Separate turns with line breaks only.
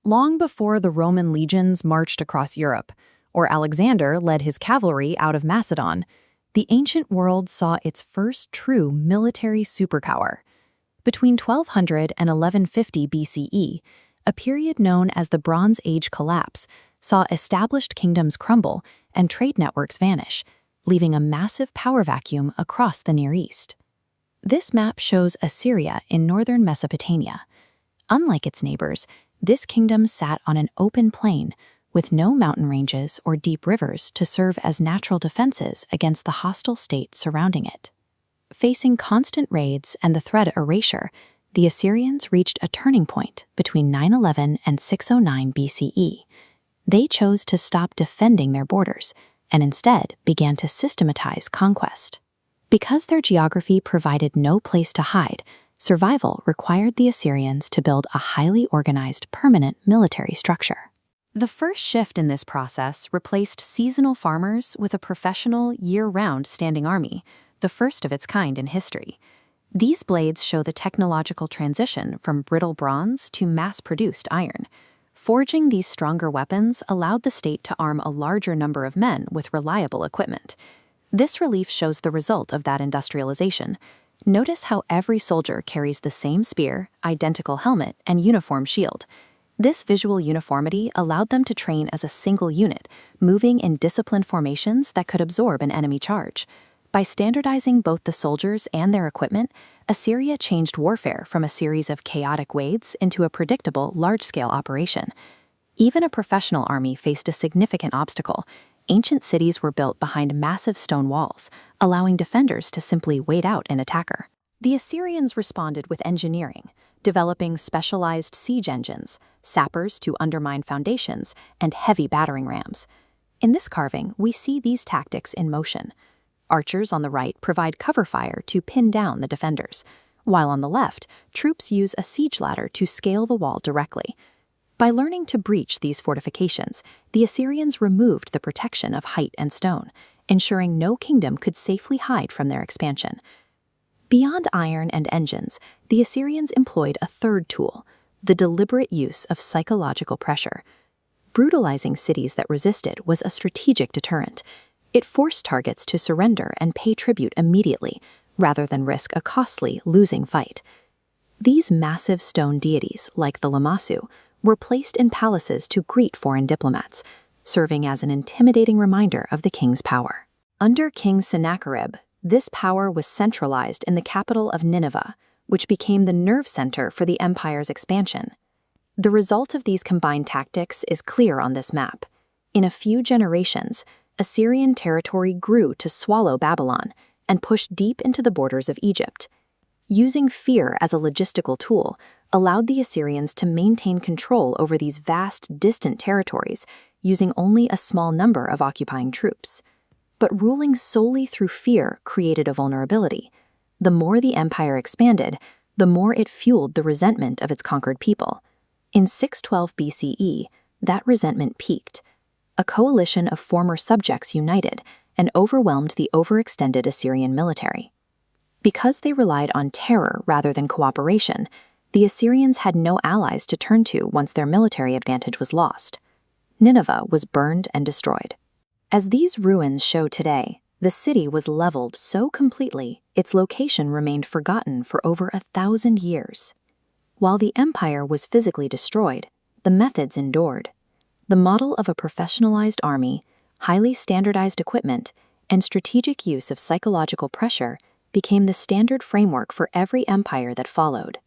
long before the Roman legions marched across Europe, or Alexander led his cavalry out of Macedon, the ancient world saw its first true military superpower. Between 1200 and 1150 BCE, a period known as the Bronze Age collapse saw established kingdoms crumble and trade networks vanish, leaving a massive power vacuum across the Near East. This map shows Assyria in northern Mesopotamia. Unlike its neighbors, this kingdom sat on an open plain with no mountain ranges or deep rivers to serve as natural defenses against the hostile state surrounding it. Facing constant raids and the threat of erasure, the Assyrians reached a turning point between 911 and 609 BCE. They chose to stop defending their borders and instead began to systematize conquest. Because their geography provided no place to hide, survival required the Assyrians to build a highly organized, permanent military structure. The first shift in this process replaced seasonal farmers with a professional, year-round standing army, the first of its kind in history. These blades show the technological transition from brittle bronze to mass-produced iron. Forging these stronger weapons allowed the state to arm a larger number of men with reliable equipment. This relief shows the result of that industrialization. Notice how every soldier carries the same spear, identical helmet, and uniform shield. This visual uniformity allowed them to train as a single unit, moving in disciplined formations that could absorb an enemy charge. By standardizing both the soldiers and their equipment, Assyria changed warfare from a series of chaotic raids into a predictable, large-scale operation. Even a professional army faced a significant obstacle. Ancient cities were built behind massive stone walls, allowing defenders to simply wait out an attacker. The Assyrians responded with engineering, developing specialized siege engines, sappers to undermine foundations, and heavy battering rams. In this carving, we see these tactics in motion. Archers on the right provide cover fire to pin down the defenders, while on the left, troops use a siege ladder to scale the wall directly. By learning to breach these fortifications, the Assyrians removed the protection of height and stone, ensuring no kingdom could safely hide from their expansion. Beyond iron and engines, the Assyrians employed a third tool, the deliberate use of psychological pressure. Brutalizing cities that resisted was a strategic deterrent. It forced targets to surrender and pay tribute immediately, rather than risk a costly, losing fight. These massive stone deities, like the Lamassu, were placed in palaces to greet foreign diplomats, serving as an intimidating reminder of the king's power. Under King Sennacherib, this power was centralized in the capital of Nineveh, which became the nerve center for the empire's expansion. The result of these combined tactics is clear on this map. In a few generations, Assyrian territory grew to swallow Babylon and pushed deep into the borders of Egypt. Using fear as a logistical tool allowed the Assyrians to maintain control over these vast, distant territories, using only a small number of occupying troops. But ruling solely through fear created a vulnerability. The more the empire expanded, the more it fueled the resentment of its conquered people. In 612 BCE, that resentment peaked. A coalition of former subjects united and overwhelmed the overextended Assyrian military. Because they relied on terror rather than cooperation, the Assyrians had no allies to turn to once their military advantage was lost. Nineveh was burned and destroyed. As these ruins show today, the city was leveled so completely its location remained forgotten for over 1,000 years. While the empire was physically destroyed, the methods endured. The model of a professionalized army, highly standardized equipment, and strategic use of psychological pressure became the standard framework for every empire that followed.